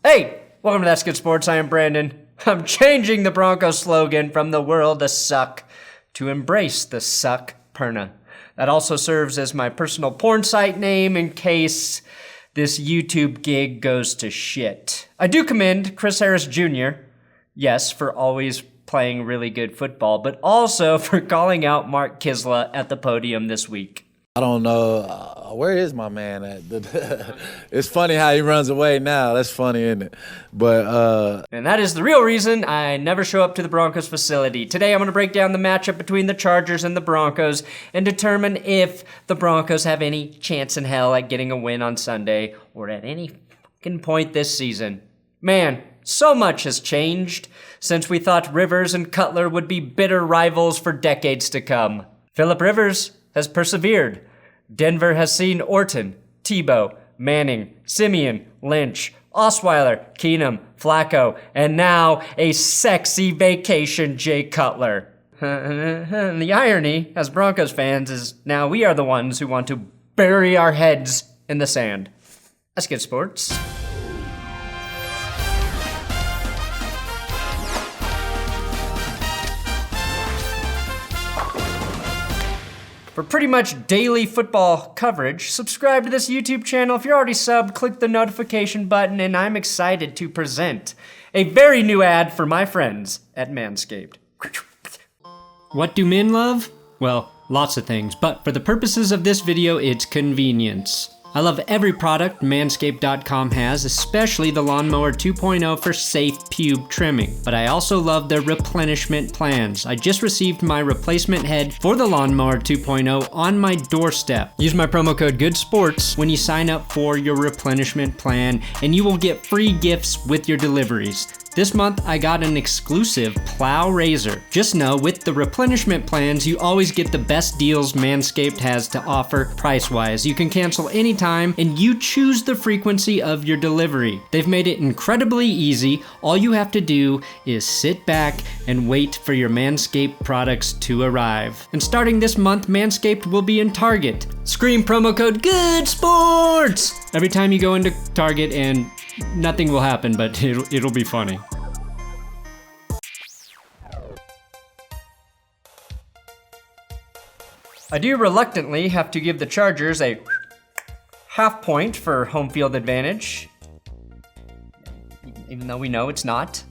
Hey, welcome to That's Good Sports. I am Brandon. I'm changing the Broncos slogan from the world to suck to embrace the suck perna. That also serves as my personal porn site name in case this YouTube gig goes to shit. I do commend Chris Harris Jr., yes, for always playing really good football, but also for calling out Mark Kisla at the podium this week. I don't know, where is my man at? It's funny how he runs away now. That's funny, isn't it? But and that is the real reason I never show up to the Broncos facility. Today I'm going to break down the matchup between the Chargers and the Broncos and determine if the Broncos have any chance in hell at getting a win on Sunday or at any fucking point this season. Man, so much has changed since we thought Rivers and Cutler would be bitter rivals for decades to come. Phillip Rivers has persevered. Denver has seen Orton, Tebow, Manning, Simeon, Lynch, Osweiler, Keenum, Flacco, and now a sexy vacation Jay Cutler. And the irony, as Broncos fans, is now we are the ones who want to bury our heads in the sand. That's good sports. For pretty much daily football coverage, subscribe to this YouTube channel. If you're already subbed, click the notification button, and I'm excited to present a very new ad for my friends at Manscaped. What do men love? Well, lots of things, but for the purposes of this video, it's convenience. I love every product Manscaped.com has, especially the Lawnmower 2.0 for safe pube trimming. But I also love their replenishment plans. I just received my replacement head for the Lawnmower 2.0 on my doorstep. Use my promo code GOODSPORTS when you sign up for your replenishment plan, and you will get free gifts with your deliveries. This month, I got an exclusive plow razor. Just know, with the replenishment plans, you always get the best deals Manscaped has to offer price-wise. You can cancel anytime, and you choose the frequency of your delivery. They've made it incredibly easy. All you have to do is sit back and wait for your Manscaped products to arrive. And starting this month, Manscaped will be in Target. Scream promo code GOODSPORTS every time you go into Target, and nothing will happen, but it'll be funny. I do reluctantly have to give the Chargers a half point for home field advantage, even though we know it's not.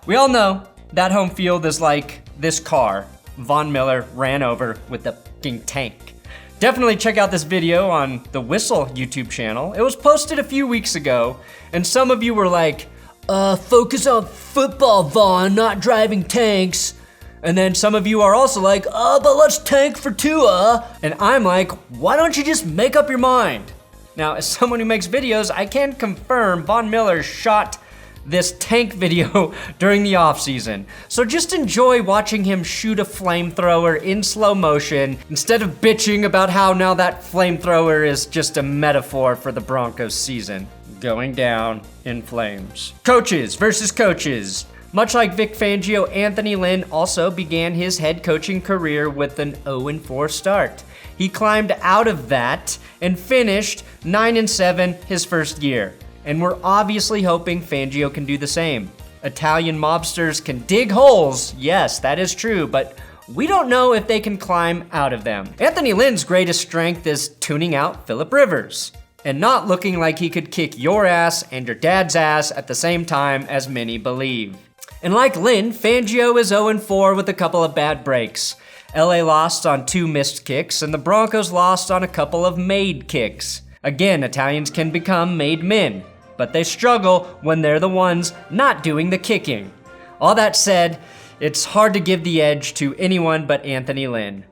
We all know that home field is like this car Von Miller ran over with the fucking tank. Definitely check out this video on the Whistle YouTube channel. It was posted a few weeks ago, and some of you were like, focus on football, Vaughn, not driving tanks. And then some of you are also like, but let's tank for Tua. And I'm like, why don't you just make up your mind? Now, as someone who makes videos, I can confirm Von Miller shot this tank video during the offseason. So just enjoy watching him shoot a flamethrower in slow motion instead of bitching about how now that flamethrower is just a metaphor for the Broncos season going down in flames. Coaches versus coaches. Much like Vic Fangio, Anthony Lynn also began his head coaching career with an 0-4 start. He climbed out of that and finished 9-7 his first year. And we're obviously hoping Fangio can do the same. Italian mobsters can dig holes, yes, that is true, but we don't know if they can climb out of them. Anthony Lynn's greatest strength is tuning out Phillip Rivers and not looking like he could kick your ass and your dad's ass at the same time, as many believe. And like Lynn, Fangio is 0-4 with a couple of bad breaks. LA lost on 2 missed kicks, and the Broncos lost on a couple of made kicks. Again, Italians can become made men, but they struggle when they're the ones not doing the kicking. All that said, it's hard to give the edge to anyone but Anthony Lynn.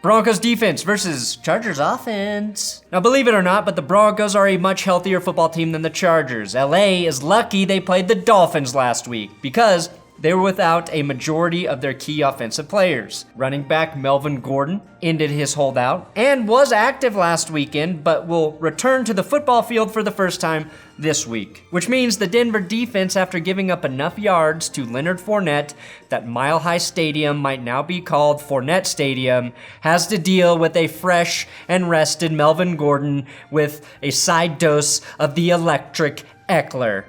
Broncos defense versus Chargers offense. Now, believe it or not, but the Broncos are a much healthier football team than the Chargers. LA is lucky they played the Dolphins last week because they were without a majority of their key offensive players. Running back Melvin Gordon ended his holdout and was active last weekend, but will return to the football field for the first time this week. Which means the Denver defense, after giving up enough yards to Leonard Fournette that Mile High Stadium might now be called Fournette Stadium, has to deal with a fresh and rested Melvin Gordon with a side dose of the electric Ekeler.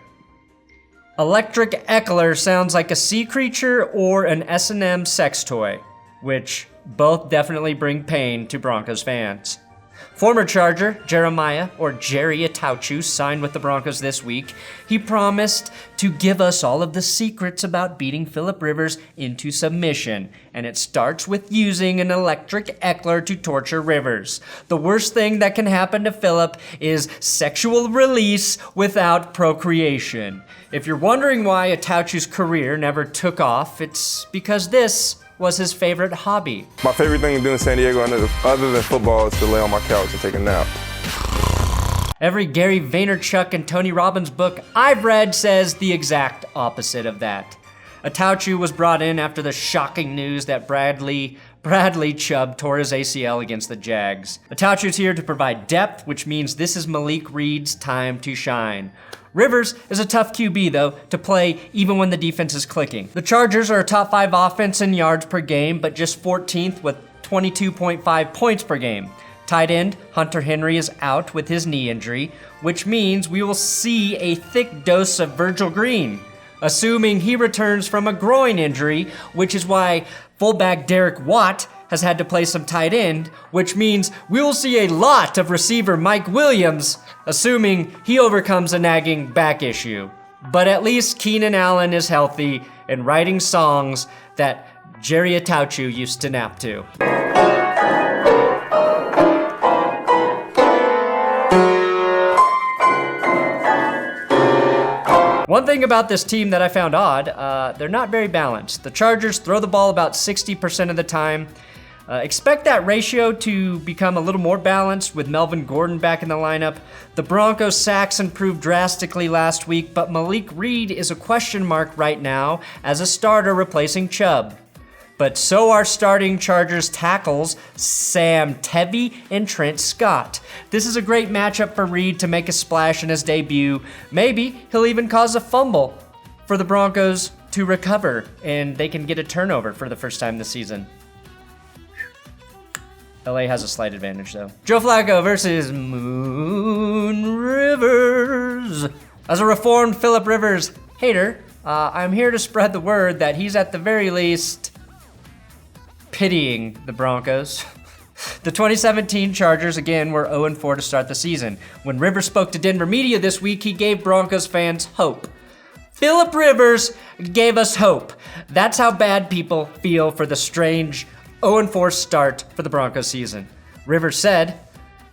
Electric Ekeler sounds like a sea creature or an S&M sex toy, which both definitely bring pain to Broncos fans. Former Charger Jeremiah Attaochu signed with the Broncos this week. He promised to give us all of the secrets about beating Philip Rivers into submission, and it starts with using an electric Ekeler to torture Rivers. The worst thing that can happen to Philip is sexual release without procreation. If you're wondering why Attaochu's career never took off, it's because this was his favorite hobby. My favorite thing to do in San Diego, other than football, is to lay on my couch and take a nap. Every Gary Vaynerchuk and Tony Robbins book I've read says the exact opposite of that. Attaochu was brought in after the shocking news that Bradley Chubb tore his ACL against the Jags. Attaochu's here to provide depth, which means this is Malik Reed's time to shine. Rivers is a tough QB, though, to play even when the defense is clicking. The Chargers are a top 5 offense in yards per game, but just 14th with 22.5 points per game. Tight end Hunter Henry is out with his knee injury, which means we will see a thick dose of Virgil Green, assuming he returns from a groin injury, which is why fullback Derek Watt has had to play some tight end, which means we will see a lot of receiver Mike Williams, assuming he overcomes a nagging back issue. But at least Keenan Allen is healthy and writing songs that Jerry Attaochu used to nap to. One thing about this team that I found odd, they're not very balanced. The Chargers throw the ball about 60% of the time. Expect that ratio to become a little more balanced with Melvin Gordon back in the lineup. The Broncos' sacks improved drastically last week, but Malik Reed is a question mark right now as a starter replacing Chubb. But so are starting Chargers tackles Sam Tevy and Trent Scott. This is a great matchup for Reed to make a splash in his debut. Maybe he'll even cause a fumble for the Broncos to recover, and they can get a turnover for the first time this season. LA has a slight advantage, though. Joe Flacco versus Moon Rivers. As a reformed Philip Rivers hater, I'm here to spread the word that he's at the very least pitying the Broncos. The 2017 Chargers, again, were 0-4 to start the season. When Rivers spoke to Denver media this week, he gave Broncos fans hope. Philip Rivers gave us hope. That's how bad people feel for the strange 0-4 start for the Broncos season. Rivers said,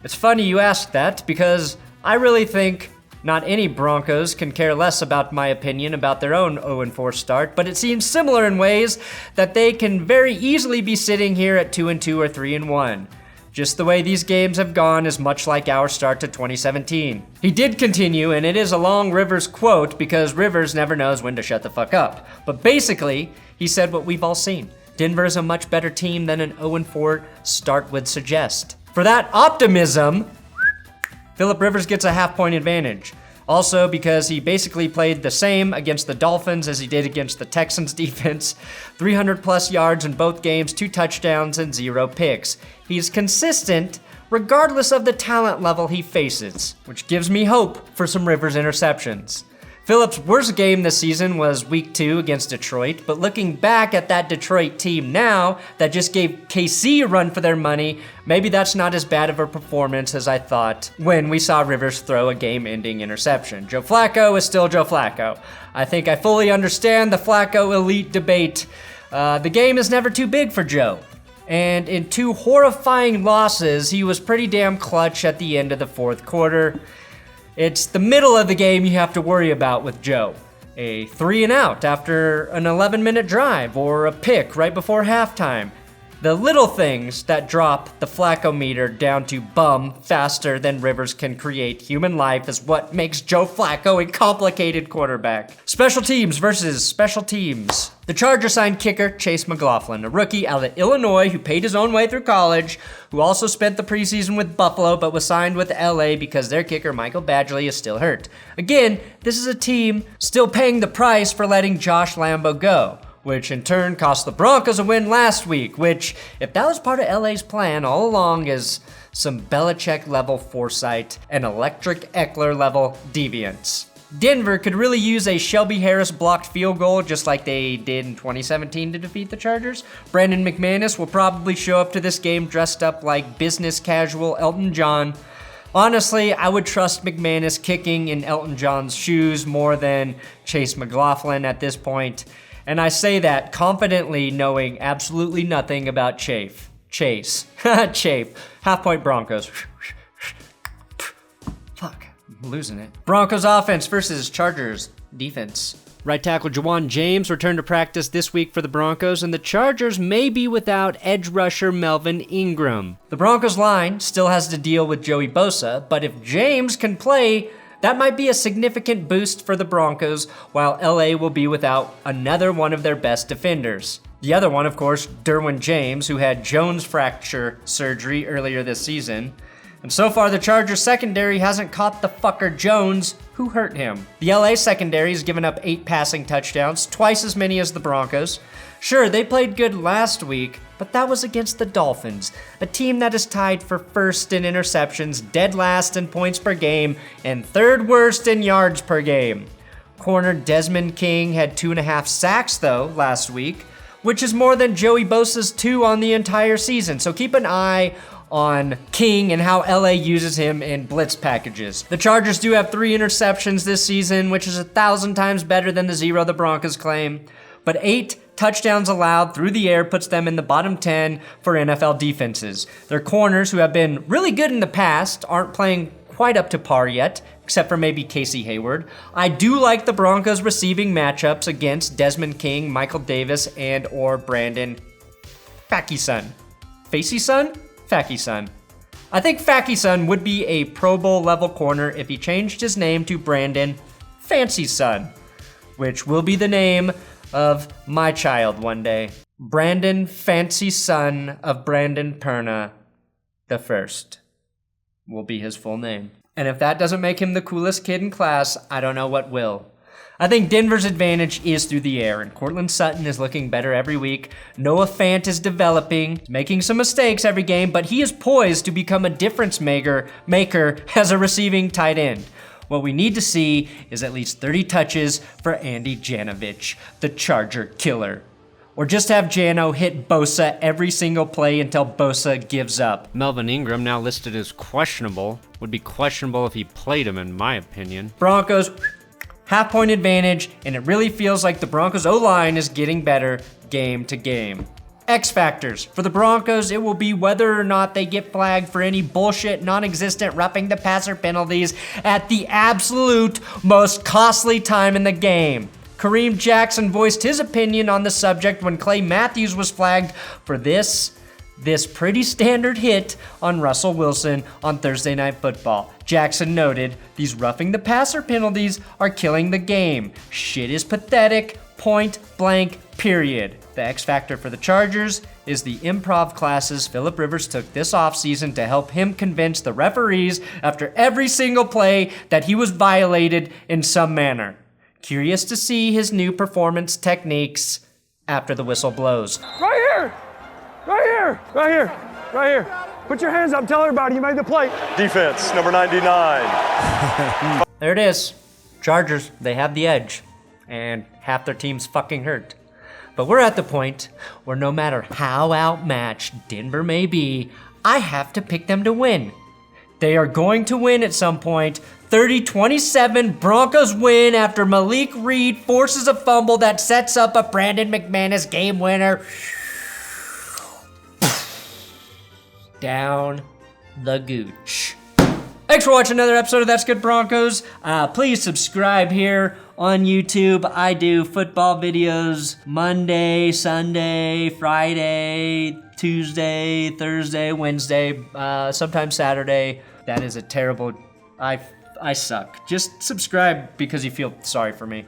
"It's funny you asked that because I really think not any Broncos can care less about my opinion about their own 0-4 start, but it seems similar in ways that they can very easily be sitting here at 2-2 or 3-1. Just the way these games have gone is much like our start to 2017. He did continue, and it is a long Rivers quote because Rivers never knows when to shut the fuck up. But basically, he said what we've all seen. Denver is a much better team than an 0-4 start would suggest. For that optimism, Philip Rivers gets a half-point advantage. Also because he basically played the same against the Dolphins as he did against the Texans defense. 300-plus yards in both games, 2 touchdowns, and 0 picks. He's consistent regardless of the talent level he faces, which gives me hope for some Rivers interceptions. Phillips' worst game this season was week 2 against Detroit, but looking back at that Detroit team now that just gave KC a run for their money, maybe that's not as bad of a performance as I thought when we saw Rivers throw a game-ending interception. Joe Flacco is still Joe Flacco. I think I fully understand the Flacco elite debate. The game is never too big for Joe. And in 2 horrifying losses, he was pretty damn clutch at the end of the 4th quarter. It's the middle of the game you have to worry about with Joe. A 3-and-out after an 11-minute drive or a pick right before halftime. The little things that drop the Flacco meter down to bum faster than Rivers can create human life is what makes Joe Flacco a complicated quarterback. Special teams versus special teams. The Chargers signed kicker Chase McLaughlin, a rookie out of Illinois who paid his own way through college, who also spent the preseason with Buffalo but was signed with LA because their kicker Michael Badgley is still hurt. Again, this is a team still paying the price for letting Josh Lambo go, which in turn cost the Broncos a win last week, which, if that was part of LA's plan all along, is some Belichick-level foresight and electric Ekeler-level deviance. Denver could really use a Shelby Harris blocked field goal just like they did in 2017 to defeat the Chargers. Brandon McManus will probably show up to this game dressed up like business casual Elton John. Honestly, I would trust McManus kicking in Elton John's shoes more than Chase McLaughlin at this point. And I say that confidently knowing absolutely nothing about Chase. Chafe. Half-point Broncos. Fuck, I'm losing it. Broncos offense versus Chargers defense. Right tackle Jawan James returned to practice this week for the Broncos, and the Chargers may be without edge rusher Melvin Ingram. The Broncos line still has to deal with Joey Bosa, but if James can play, that might be a significant boost for the Broncos, while LA will be without another one of their best defenders. The other one, of course, Derwin James, who had Jones fracture surgery earlier this season. And so far, the Chargers secondary hasn't caught the fucker Jones, who hurt him. The LA secondary has given up 8 passing touchdowns, twice as many as the Broncos. Sure, they played good last week, but that was against the Dolphins, a team that is tied for first in interceptions, dead last in points per game, and third worst in yards per game. Corner Desmond King had 2.5 sacks, though, last week, which is more than Joey Bosa's 2 on the entire season, so keep an eye on King and how LA uses him in blitz packages. The Chargers do have 3 interceptions this season, which is 1,000 times better than the 0 the Broncos claim. But 8 touchdowns allowed through the air puts them in the bottom 10 for NFL defenses. Their corners, who have been really good in the past, aren't playing quite up to par yet, except for maybe Casey Hayward. I do like the Broncos receiving matchups against Desmond King, Michael Davis, and or Brandon Fackyson. Fackyson. I think Fackyson would be a Pro Bowl level corner if he changed his name to Brandon Fancy Son, which will be the name of my child one day. Brandon Fancy Son of Brandon Perna the First will be his full name. And if that doesn't make him the coolest kid in class, I don't know what will. I think Denver's advantage is through the air, and Courtland Sutton is looking better every week. Noah Fant is developing, making some mistakes every game, but he is poised to become a difference maker as a receiving tight end. What we need to see is at least 30 touches for Andy Janovich, the Charger killer. Or just have Jano hit Bosa every single play until Bosa gives up. Melvin Ingram, now listed as questionable, would be questionable if he played him in my opinion. Broncos, half-point advantage, and it really feels like the Broncos O-line is getting better game to game. X factors. For the Broncos, it will be whether or not they get flagged for any bullshit, non-existent roughing the passer penalties at the absolute most costly time in the game. Kareem Jackson voiced his opinion on the subject when Clay Matthews was flagged for this pretty standard hit on Russell Wilson on Thursday Night Football. Jackson noted, "These roughing the passer penalties are killing the game. Shit is pathetic, point blank, period." The X factor for the Chargers is the improv classes Phillip Rivers took this offseason to help him convince the referees after every single play that he was violated in some manner. Curious to see his new performance techniques after the whistle blows. Right here! Right here! Right here! Right here! Put your hands up, tell everybody you made the play. Defense, number 99. There it is. Chargers, they have the edge. And half their team's fucking hurt. But we're at the point where no matter how outmatched Denver may be, I have to pick them to win. They are going to win at some point. 30-27, Broncos win after Malik Reed forces a fumble that sets up a Brandon McManus game winner. Down the gooch. Thanks for watching another episode of That's Good Broncos. Please subscribe here on YouTube. I do football videos Monday, Sunday, Friday, Tuesday, Thursday, Wednesday, sometimes Saturday. That is a terrible... I suck. Just subscribe because you feel sorry for me.